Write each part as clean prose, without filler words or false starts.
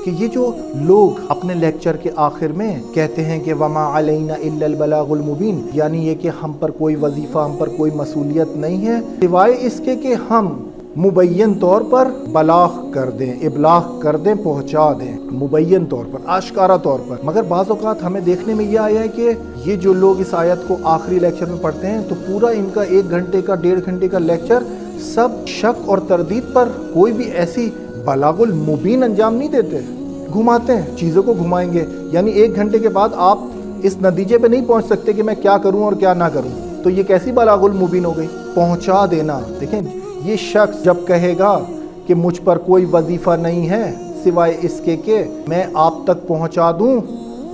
کہ یہ جو لوگ اپنے لیکچر کے آخر میں کہتے ہیں کہ وما علینا الا البلاغ المبین، یعنی یہ کہ ہم پر کوئی وظیفہ، ہم پر کوئی مسئولیت نہیں ہے سوائے اس کے کہ ہم مبین طور پر بلاغ کر دیں، ابلاغ کر دیں، پہنچا دیں، مبین طور پر، آشکارا طور پر۔ مگر بعض اوقات ہمیں دیکھنے میں یہ آیا ہے کہ یہ جو لوگ اس آیت کو آخری لیکچر میں پڑھتے ہیں تو پورا ان کا 1 گھنٹے کا 1.5 گھنٹے کا لیکچر سب شک اور تردید پر، کوئی بھی ایسی بلاغ المبین انجام نہیں دیتے، گھماتے ہیں، چیزوں کو گھمائیں گے۔ یعنی 1 گھنٹے کے بعد آپ اس نتیجے پہ نہیں پہنچ سکتے کہ میں کیا کروں اور کیا نہ کروں، تو یہ کیسی بلاغ المبین ہو گئی؟ پہنچا دینا۔ دیکھیں، یہ شخص جب کہے گا کہ مجھ پر کوئی وظیفہ نہیں ہے سوائے اس کے کہ میں آپ تک پہنچا دوں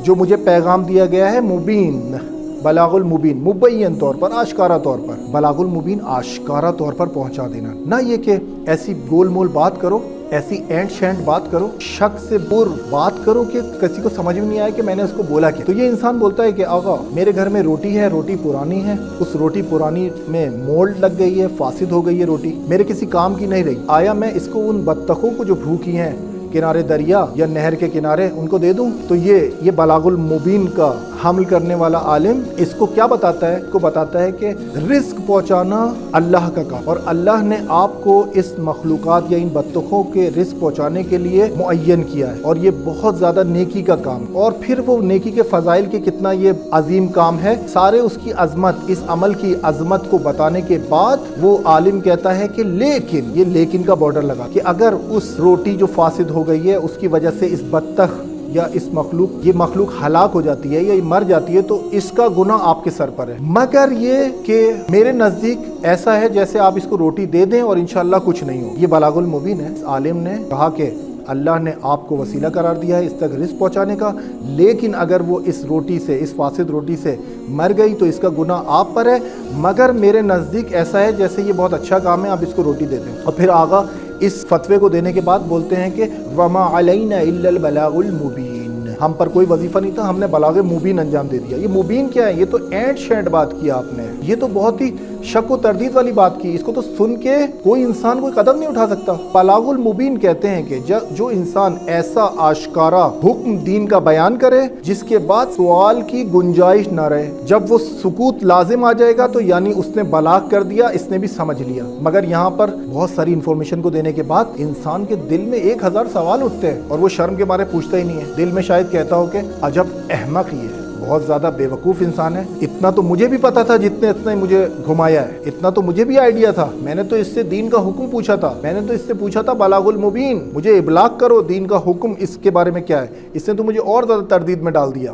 جو مجھے پیغام دیا گیا ہے، مبین، بلاغ المبین، مبین طور پر، آشکارا طور پر، بلاغ المبین آشکارا طور پر پہنچا دینا، نہ یہ کہ ایسی گول مول بات کرو، ایسی اینٹ شینٹ بات کرو، شک سے بور بات کرو کہ کسی کو سمجھ میں نہیں آئے کہ میں نے اس کو بولا کیا۔ تو یہ انسان بولتا ہے کہ آقا میرے گھر میں روٹی ہے، روٹی پرانی ہے، اس روٹی پرانی میں مولڈ لگ گئی ہے، فاسد ہو گئی ہے روٹی، میرے کسی کام کی نہیں رہی، آیا میں اس کو ان بطخوں کو جو بھوکی ہیں کنارے دریا یا نہر کے کنارے ان کو دے دوں؟ تو یہ بلاغ المبین کا حمل کرنے والا عالم اس کو کیا بتاتا ہے؟ اس کو بتاتا ہے کہ رزق پہنچانا اللہ کا کام، اور اللہ نے آپ کو اس مخلوقات یا ان بطخوں کے رزق پہنچانے کے لیے معین کیا ہے، اور یہ بہت زیادہ نیکی کا کام، اور پھر وہ نیکی کے فضائل کے کتنا یہ عظیم کام ہے، سارے اس کی عظمت، اس عمل کی عظمت کو بتانے کے بعد وہ عالم کہتا ہے کہ لیکن، یہ لیکن کا بارڈر لگا، کہ اگر اس روٹی جو فاسد ہو گئی ہے اس کی وجہ سے اس بطخ یا اس مخلوق، یہ مخلوق ہلاک ہو جاتی ہے یا یہ مر جاتی ہے، تو اس کا گناہ آپ کے سر پر ہے، مگر یہ کہ میرے نزدیک ایسا ہے جیسے آپ اس کو روٹی دے دیں اور انشاءاللہ کچھ نہیں ہو۔ یہ بلاغ المبین ہے۔ اس عالم نے کہا کہ اللہ نے آپ کو وسیلہ قرار دیا ہے اس تک رزق پہنچانے کا، لیکن اگر وہ اس روٹی سے، اس فاسد روٹی سے مر گئی تو اس کا گناہ آپ پر ہے، مگر میرے نزدیک ایسا ہے جیسے یہ بہت اچھا کام ہے، آپ اس کو روٹی دے دیں۔ اور پھر آگا اس فتوے کو دینے کے بعد بولتے ہیں کہ وما علینا الا البلاغ المبین، ہم پر کوئی وظیفہ نہیں تھا، ہم نے بلاغ مبین انجام دے دیا۔ یہ مبین کیا ہے؟ یہ تو اینٹ شینٹ بات کیا آپ نے، یہ تو بہت ہی شک و تردید والی بات کی، اس کو تو سن کے کوئی انسان کوئی قدم نہیں اٹھا سکتا۔ بلاغ المبین کہتے ہیں کہ جو انسان ایسا آشکارا حکم دین کا بیان کرے جس کے بعد سوال کی گنجائش نہ رہے، جب وہ سکوت لازم آ جائے گا تو یعنی اس نے بلاغ کر دیا، اس نے بھی سمجھ لیا۔ مگر یہاں پر بہت ساری انفارمیشن کو دینے کے بعد انسان کے دل میں 1000 سوال اٹھتے ہیں اور وہ شرم کے مارے پوچھتا ہی نہیں ہے، دل میں شاید کہتا ہو کہ عجب احمق یہ ہے، بہت زیادہ بے وقوف انسان ہے، اتنا تو مجھے بھی پتا تھا اتنا ہی مجھے گھمایا ہے، اتنا تو مجھے بھی آئیڈیا تھا، میں نے تو اس سے دین کا حکم پوچھا تھا، میں نے تو اس سے پوچھا تھا بلاغ المبین، مجھے ابلاغ کرو دین کا حکم اس کے بارے میں کیا ہے، اس نے تو مجھے اور زیادہ تردید میں ڈال دیا۔